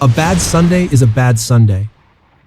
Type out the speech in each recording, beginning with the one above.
A bad Sunday is a bad Sunday.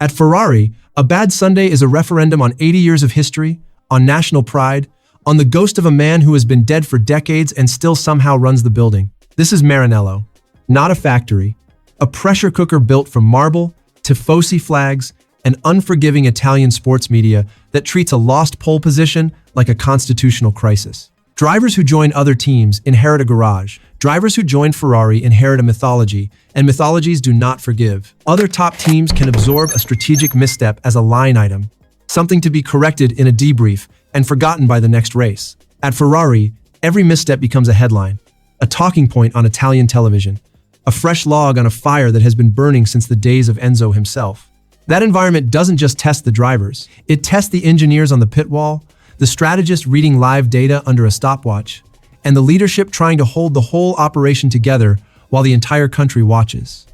At Ferrari, a bad Sunday is a referendum on 80 years of history, on national pride, on the ghost of a man who has been dead for decades and still somehow runs the building. This is Maranello, not a factory, a pressure cooker built from marble, tifosi flags, and unforgiving Italian sports media that treats a lost pole position like a constitutional crisis. Drivers who join other teams inherit a garage. Drivers who join Ferrari inherit a mythology, and mythologies do not forgive. Other top teams can absorb a strategic misstep as a line item, something to be corrected in a debrief and forgotten by the next race. At Ferrari, every misstep becomes a headline, a talking point on Italian television, a fresh log on a fire that has been burning since the days of Enzo himself. That environment doesn't just test the drivers, it tests the engineers on the pit wall, the strategist reading live data under a stopwatch, and the leadership trying to hold the whole operation together while the entire country watches.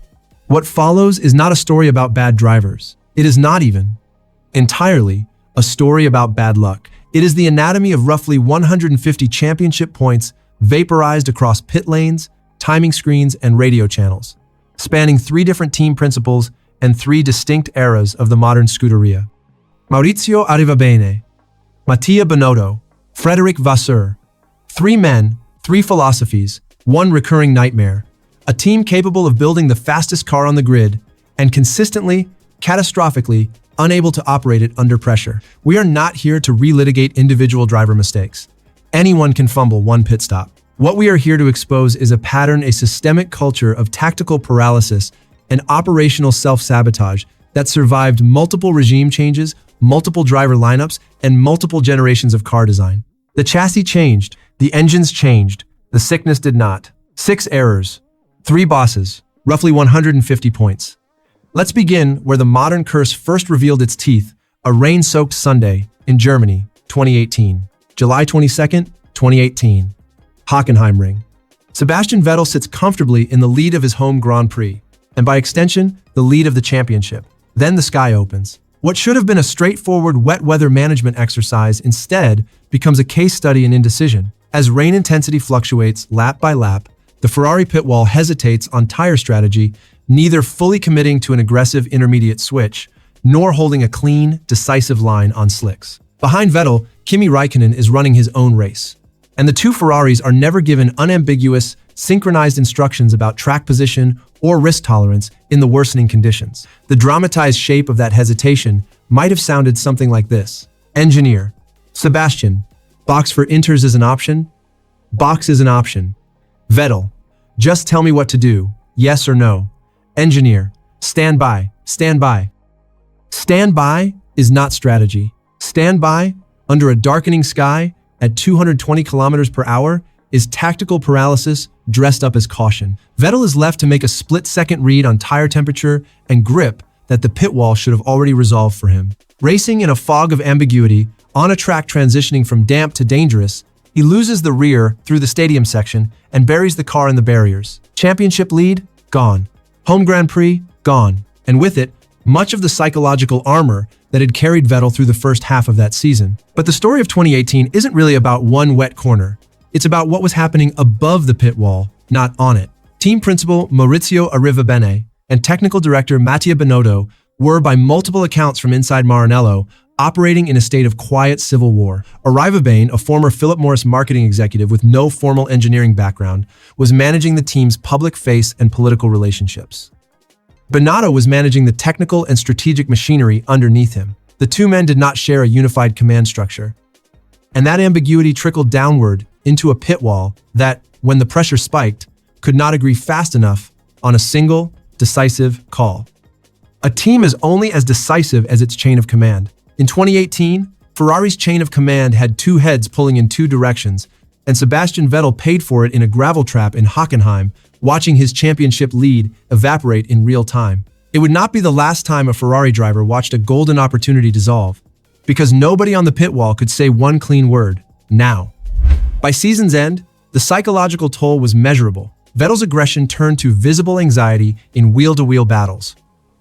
What follows is not a story about bad drivers. It is not even entirely a story about bad luck. It is the anatomy of roughly 150 championship points vaporized across pit lanes, timing screens, and radio channels, spanning 3 different team principals and 3 distinct eras of the modern Scuderia. Maurizio Arrivabene, Mattia Binotto, Frédéric Vasseur. 3 men, 3 philosophies, 1 recurring nightmare. A team capable of building the fastest car on the grid and consistently, catastrophically, unable to operate it under pressure. We are not here to relitigate individual driver mistakes. Anyone can fumble 1 pit stop. What we are here to expose is a pattern, a systemic culture of tactical paralysis and operational self-sabotage that survived multiple regime changes, multiple driver lineups, and multiple generations of car design. The chassis changed, the engines changed, the sickness did not. 6 errors, 3 bosses, roughly 150 points. Let's begin where the modern curse first revealed its teeth, a rain-soaked Sunday in Germany, 2018. July 22nd, 2018. Hockenheimring. Sebastian Vettel sits comfortably in the lead of his home Grand Prix, and by extension, the lead of the championship. Then the sky opens. What should have been a straightforward wet weather management exercise instead becomes a case study in indecision. As rain intensity fluctuates lap by lap, the Ferrari pit wall hesitates on tire strategy, neither fully committing to an aggressive intermediate switch, nor holding a clean, decisive line on slicks. Behind Vettel, Kimi Räikkönen is running his own race. And the 2 Ferraris are never given unambiguous, synchronized instructions about track position or risk tolerance in the worsening conditions. The dramatized shape of that hesitation might have sounded something like this. Engineer: Sebastian, box for inters is an option? Box is an option. Vettel: just tell me what to do, yes or no. Engineer: stand by, stand by. Stand by is not strategy. Stand by, under a darkening sky, at 220 kilometers per hour, is tactical paralysis dressed up as caution. Vettel is left to make a split-second read on tire temperature and grip that the pit wall should have already resolved for him. Racing in a fog of ambiguity, on a track transitioning from damp to dangerous, he loses the rear through the stadium section and buries the car in the barriers. Championship lead? Gone. Home Grand Prix? Gone. And with it, much of the psychological armor that had carried Vettel through the first half of that season. But the story of 2018 isn't really about one wet corner. It's about what was happening above the pit wall, not on it. Team principal Maurizio Arrivabene and technical director Mattia Binotto were, by multiple accounts from inside Maranello, operating in a state of quiet civil war. Arrivabene, a former Philip Morris marketing executive with no formal engineering background, was managing the team's public face and political relationships. Binotto was managing the technical and strategic machinery underneath him. The 2 men did not share a unified command structure. And that ambiguity trickled downward into a pit wall that, when the pressure spiked, could not agree fast enough on a single, decisive call. A team is only as decisive as its chain of command. In 2018, Ferrari's chain of command had 2 heads pulling in 2 directions, and Sebastian Vettel paid for it in a gravel trap in Hockenheim, watching his championship lead evaporate in real time. It would not be the last time a Ferrari driver watched a golden opportunity dissolve, because nobody on the pit wall could say one clean word: now. By season's end, the psychological toll was measurable. Vettel's aggression turned to visible anxiety in wheel-to-wheel battles.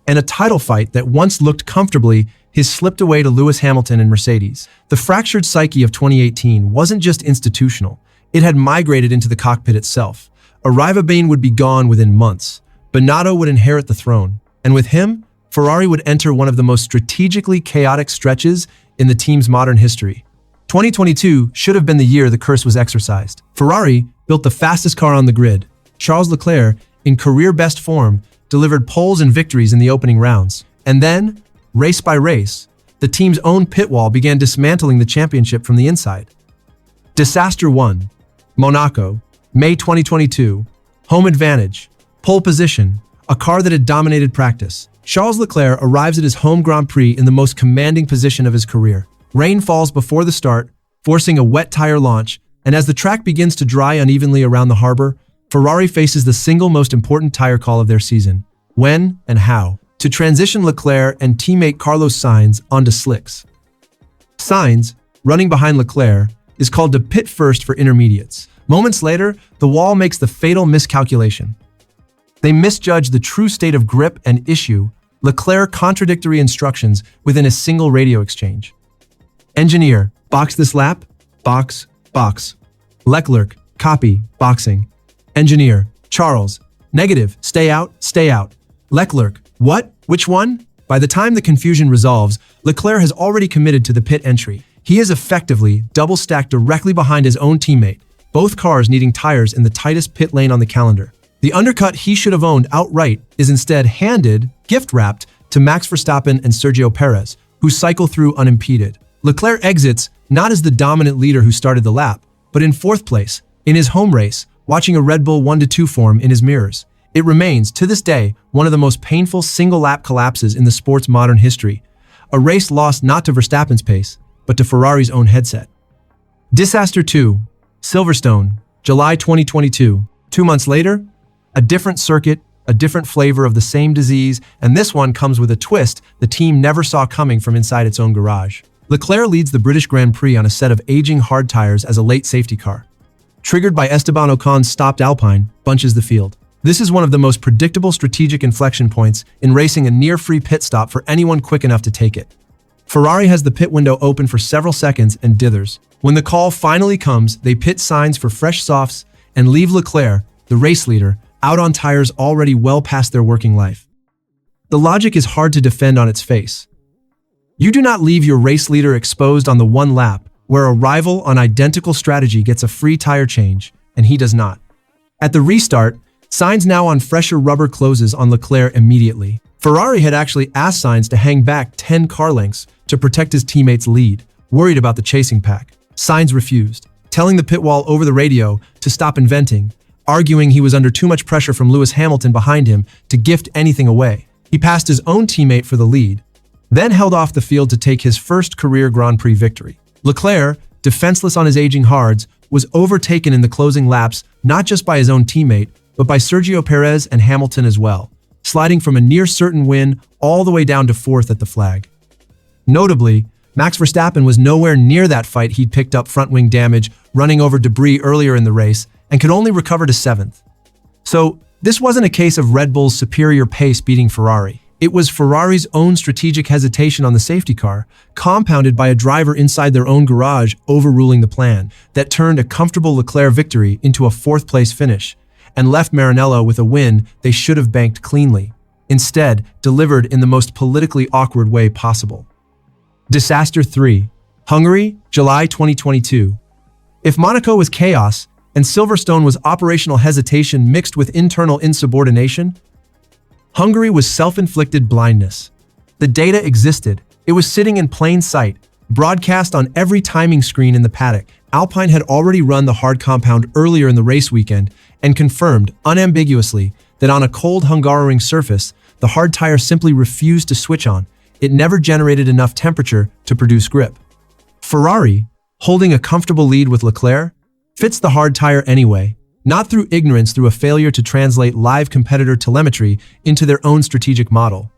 And a title fight that once looked comfortably has slipped away to Lewis Hamilton and Mercedes. The fractured psyche of 2018 wasn't just institutional, it had migrated into the cockpit itself. Arrivabene would be gone within months, BINOTTO would inherit the throne, and with him, Ferrari would enter one of the most strategically chaotic stretches in the team's modern history. 2022 should have been the year the curse was exercised. Ferrari built the fastest car on the grid. Charles Leclerc, in career-best form, delivered poles and victories in the opening rounds. And then, race by race, the team's own pit wall began dismantling the championship from the inside. Disaster 1. Monaco, May 2022. Home advantage. Pole position. A car that had dominated practice. Charles Leclerc arrives at his home Grand Prix in the most commanding position of his career. Rain falls before the start, forcing a wet tire launch, and as the track begins to dry unevenly around the harbor, Ferrari faces the single most important tire call of their season. When and how to transition Leclerc and teammate Carlos Sainz onto slicks. Sainz, running behind Leclerc, is called to pit first for intermediates. Moments later, the wall makes the fatal miscalculation. They misjudge the true state of grip and issue Leclerc contradictory instructions within a single radio exchange. Engineer, box this lap, box, box. Leclerc, copy, boxing. Engineer, Charles, negative, stay out, stay out. Leclerc, what? Which one? By the time the confusion resolves, Leclerc has already committed to the pit entry. He is effectively double-stacked directly behind his own teammate, both cars needing tires in the tightest pit lane on the calendar. The undercut he should have owned outright is instead handed, gift-wrapped, to Max Verstappen and Sergio Perez, who cycle through unimpeded. Leclerc exits not as the dominant leader who started the lap, but in fourth place, in his home race, watching a Red Bull 1-2 form in his mirrors. It remains, to this day, one of the most painful single-lap collapses in the sport's modern history. A race lost not to Verstappen's pace, but to Ferrari's own headset. Disaster 2. Silverstone, July 2022. 2 months later, a different circuit, a different flavor of the same disease, and this one comes with a twist the team never saw coming from inside its own garage. Leclerc leads the British Grand Prix on a set of aging hard tires as a late safety car. Triggered by Esteban Ocon's stopped Alpine, bunches the field. This is one of the most predictable strategic inflection points in racing a near-free pit stop for anyone quick enough to take it. Ferrari has the pit window open for several seconds and dithers. When the call finally comes, they pit Sainz for fresh softs and leave Leclerc, the race leader, out on tires already well past their working life. The logic is hard to defend on its face. You do not leave your race leader exposed on the one lap, where a rival on identical strategy gets a free tire change, and he does not. At the restart, Sainz now on fresher rubber closes on Leclerc immediately. Ferrari had actually asked Sainz to hang back 10 car lengths to protect his teammate's lead, worried about the chasing pack. Sainz refused, telling the pit wall over the radio to stop inventing, arguing he was under too much pressure from Lewis Hamilton behind him to gift anything away. He passed his own teammate for the lead, then held off the field to take his first career Grand Prix victory. Leclerc, defenseless on his aging hards, was overtaken in the closing laps not just by his own teammate, but by Sergio Perez and Hamilton as well, sliding from a near-certain win all the way down to fourth at the flag. Notably, Max Verstappen was nowhere near that fight. He'd picked up front-wing damage, running over debris earlier in the race, and could only recover to seventh. So, this wasn't a case of Red Bull's superior pace beating Ferrari. It was Ferrari's own strategic hesitation on the safety car, compounded by a driver inside their own garage overruling the plan, that turned a comfortable Leclerc victory into a fourth-place finish, and left Maranello with a win they should have banked cleanly, instead delivered in the most politically awkward way possible. Disaster 3. Hungary, July 2022. If Monaco was chaos, and Silverstone was operational hesitation mixed with internal insubordination, Hungary was self-inflicted blindness. The data existed. It was sitting in plain sight, broadcast on every timing screen in the paddock. Alpine had already run the hard compound earlier in the race weekend and confirmed, unambiguously, that on a cold Hungaroring surface, the hard tire simply refused to switch on. It never generated enough temperature to produce grip. Ferrari, holding a comfortable lead with Leclerc, fits the hard tire anyway, not through ignorance, through a failure to translate live competitor telemetry into their own strategic model.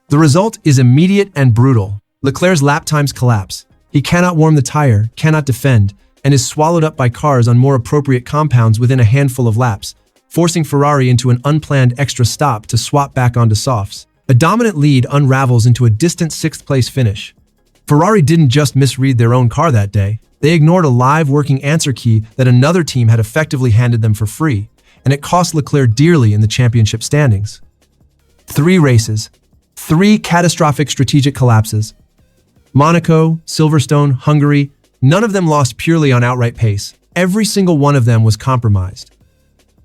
The result is immediate and brutal. Leclerc's lap times collapse. He cannot warm the tire, cannot defend, and is swallowed up by cars on more appropriate compounds within a handful of laps, forcing Ferrari into an unplanned extra stop to swap back onto softs. A dominant lead unravels into a distant sixth-place finish. Ferrari didn't just misread their own car that day. They ignored a live working answer key that another team had effectively handed them for free, and it cost Leclerc dearly in the championship standings. 3 races, 3 catastrophic strategic collapses. Monaco, Silverstone, Hungary, none of them lost purely on outright pace. Every single one of them was compromised.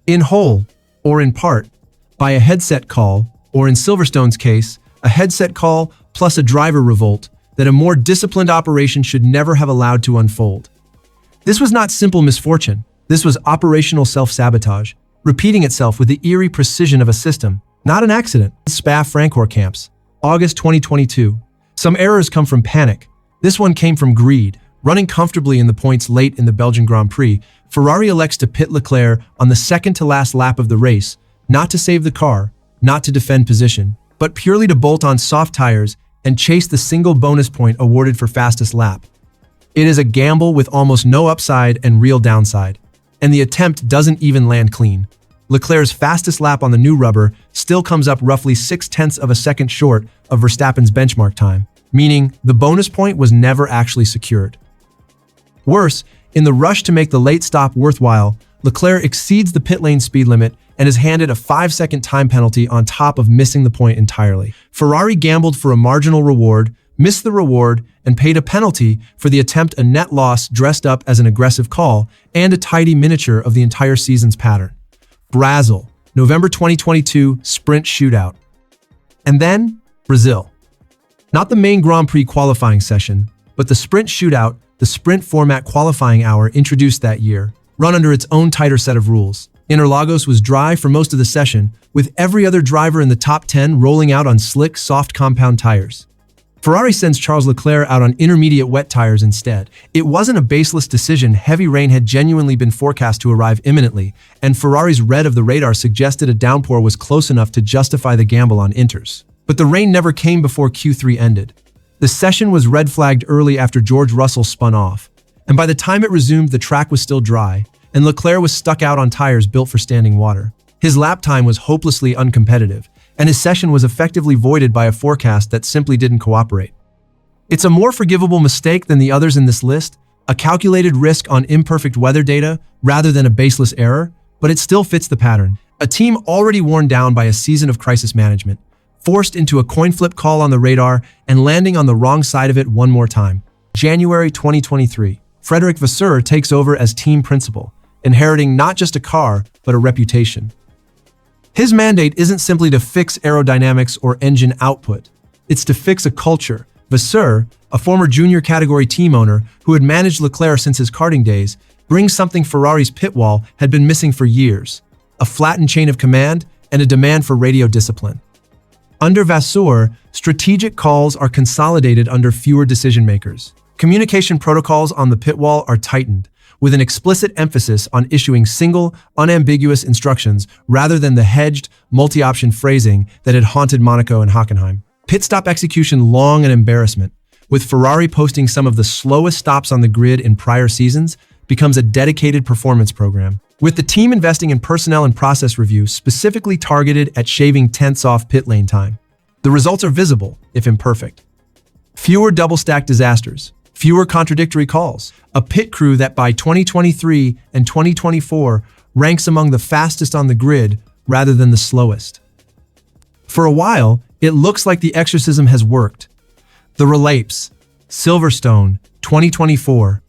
In whole, or in part, by a headset call, or in Silverstone's case, a headset call plus a driver revolt that a more disciplined operation should never have allowed to unfold. This was not simple misfortune. This was operational self-sabotage, repeating itself with the eerie precision of a system, not an accident. Spa-Francorchamps, August 2022. Some errors come from panic. This one came from greed. Running comfortably in the points late in the Belgian Grand Prix, Ferrari elects to pit Leclerc on the second-to-last lap of the race, not to save the car, not to defend position, but purely to bolt on soft tires and chase the single bonus point awarded for fastest lap. It is a gamble with almost no upside and real downside, and the attempt doesn't even land clean. Leclerc's fastest lap on the new rubber still comes up roughly 0.6 of a second short of Verstappen's benchmark time, meaning the bonus point was never actually secured. Worse, in the rush to make the late stop worthwhile, Leclerc exceeds the pit lane speed limit and is handed a 5-second time penalty on top of missing the point entirely. Ferrari gambled for a marginal reward, missed the reward, and paid a penalty for the attempt, a net loss dressed up as an aggressive call and a tidy miniature of the entire season's pattern. Brazil, November 2022 sprint shootout. And then, Brazil. Not the main Grand Prix qualifying session, but the sprint shootout, the sprint format qualifying hour introduced that year, run under its own tighter set of rules. Interlagos was dry for most of the session, with every other driver in the top 10 rolling out on slick, soft compound tires. Ferrari sends Charles Leclerc out on intermediate wet tires instead. It wasn't a baseless decision. Heavy rain had genuinely been forecast to arrive imminently, and Ferrari's read of the radar suggested a downpour was close enough to justify the gamble on inters. But the rain never came before Q3 ended. The session was red flagged early after George Russell spun off, and by the time it resumed, the track was still dry, and Leclerc was stuck out on tires built for standing water. His lap time was hopelessly uncompetitive, and his session was effectively voided by a forecast that simply didn't cooperate. It's a more forgivable mistake than the others in this list, a calculated risk on imperfect weather data rather than a baseless error, but it still fits the pattern. A team already worn down by a season of crisis management, forced into a coin flip call on the radar and landing on the wrong side of it one more time. January 2023, Frederic Vasseur takes over as team principal, inheriting not just a car, but a reputation. His mandate isn't simply to fix aerodynamics or engine output. It's to fix a culture. Vasseur, a former junior category team owner who had managed Leclerc since his karting days, brings something Ferrari's pit wall had been missing for years: a flattened chain of command and a demand for radio discipline. Under Vasseur, strategic calls are consolidated under fewer decision-makers. Communication protocols on the pit wall are tightened, with an explicit emphasis on issuing single, unambiguous instructions rather than the hedged, multi-option phrasing that had haunted Monaco and Hockenheim. Pit stop execution long an embarrassment, with Ferrari posting some of the slowest stops on the grid in prior seasons, becomes a dedicated performance program, with the team investing in personnel and process review specifically targeted at shaving tenths off pit lane time. The results are visible, if imperfect. Fewer double-stack disasters, fewer contradictory calls, a pit crew that by 2023 and 2024 ranks among the fastest on the grid rather than the slowest. For a while, it looks like the exorcism has worked. The relapse, Silverstone, 2024.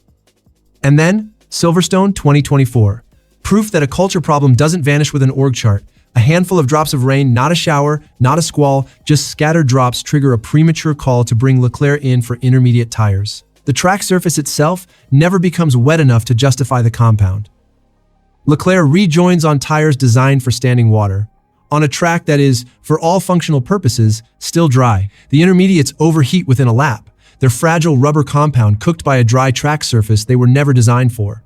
And then, Silverstone, 2024. Proof that a culture problem doesn't vanish with an org chart. A handful of drops of rain, not a shower, not a squall, just scattered drops trigger a premature call to bring Leclerc in for intermediate tires. The track surface itself never becomes wet enough to justify the compound. Leclerc rejoins on tires designed for standing water, on a track that is, for all functional purposes, still dry. The intermediates overheat within a lap, their fragile rubber compound cooked by a dry track surface they were never designed for.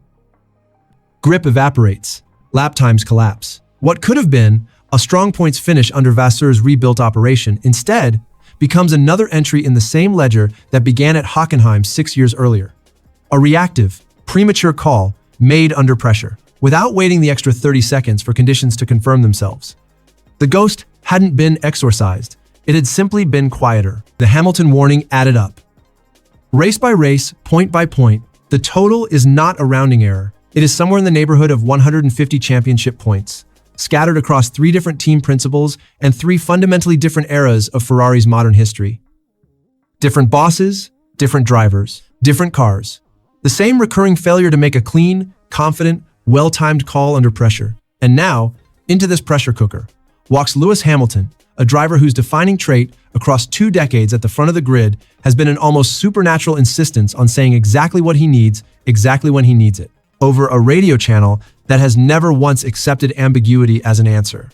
Grip evaporates, lap times collapse. What could have been a strong points finish under Vasseur's rebuilt operation instead becomes another entry in the same ledger that began at Hockenheim 6 years earlier. A reactive, premature call made under pressure, without waiting the extra 30 seconds for conditions to confirm themselves. The ghost hadn't been exorcised, it had simply been quieter. The Hamilton warning added up. Race by race, point by point, the total is not a rounding error. It is somewhere in the neighborhood of 150 championship points, scattered across three different team principles and three fundamentally different eras of Ferrari's modern history. Different bosses, different drivers, different cars. The same recurring failure to make a clean, confident, well-timed call under pressure. And now, into this pressure cooker, walks Lewis Hamilton, a driver whose defining trait across 2 decades at the front of the grid has been an almost supernatural insistence on saying exactly what he needs, exactly when he needs it, over a radio channel that has never once accepted ambiguity as an answer.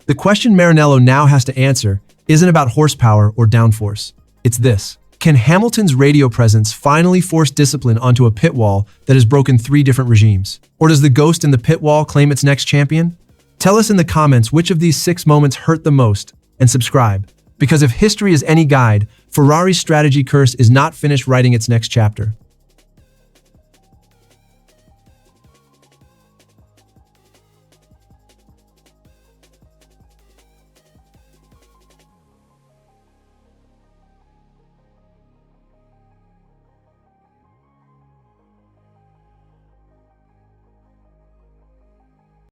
The question Maranello now has to answer isn't about horsepower or downforce. It's this: can Hamilton's radio presence finally force discipline onto a pit wall that has broken 3 different regimes? Or does the ghost in the pit wall claim its next champion? Tell us in the comments which of these 6 moments hurt the most, and subscribe. Because if history is any guide, Ferrari's strategy curse is not finished writing its next chapter.